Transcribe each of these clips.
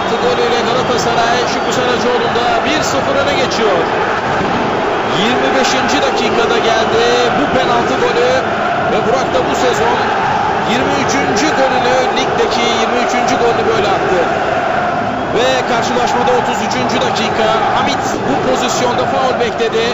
penaltı golüyle Galatasaray Şükrü Saracoğlu'nda 1-0 öne geçiyor. 25. dakikada geldi bu penaltı golü ve Burak da bu sezon 23. golünü, ligdeki 23. golünü böyle attı. Ve karşılaşmada 33. dakika Hamit bu pozisyonda faul bekledi.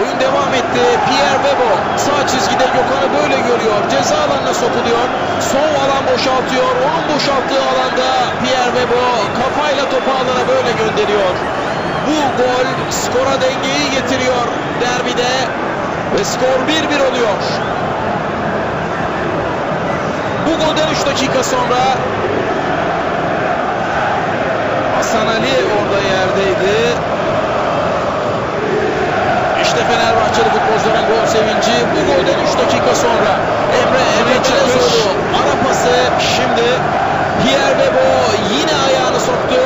Oyun devam etti. Pierre Webo sağ çizgide Gökhan'ı böyle görüyor. Ceza alanına sokuluyor. Son alan boşaltıyor. Onun boşalttığı alanda Pierre Webo kafayla topu alana böyle gönderiyor. Bu gol skora dengeyi getiriyor derbide ve skor 1-1 oluyor. Bu golden 3 dakika sonra Hasan Ali orada yerdeydi. İşte Fenerbahçeli futbolcuların gol sevinci. Bu golden 3 dakika sonra Emre Çakır ara pası, şimdi Pierre Webo yine ayağını soktu.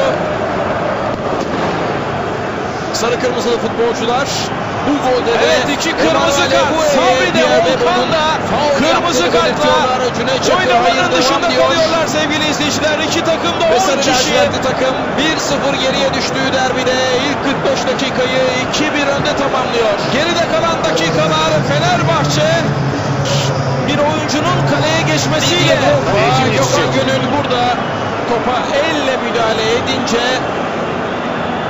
Sarı kırmızılı futbolcular bu golde evet, iki kırmızı kart. Sabri de Volkan da kırmızı kartla oynamanın dışında kalıyorlar sevgili izleyiciler. İki takım da 10 kişi. Takım 1-0 geriye düştüğü derbide ilk 45 dakikayı 2-1 önde tamamlıyor. Geride kalan dakikalar Fenerbahçe bir oyuncunun kaleye geçmesiyle. Gökhan Gönül burada topa elle müdahale edince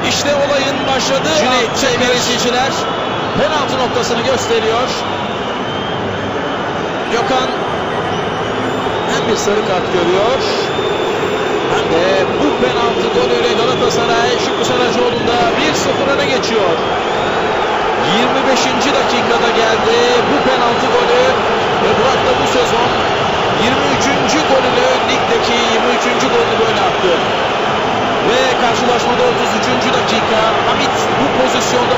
işte olayın başladığı sevgili izleyiciler penaltı noktasını gösteriyor. Gökhan hem bir sarı kart görüyor hem de bu penaltı golüyle Galatasaray Şükrü Saracoğlu'nda 1-0 öne geçiyor. 25. dakikada geldi bu penaltı golü ve Burak da bu sezon 23. golünü, ligdeki 23. golünü böyle attı. Ve karşılaşmada 33. dakika Hamit bu pozisyonda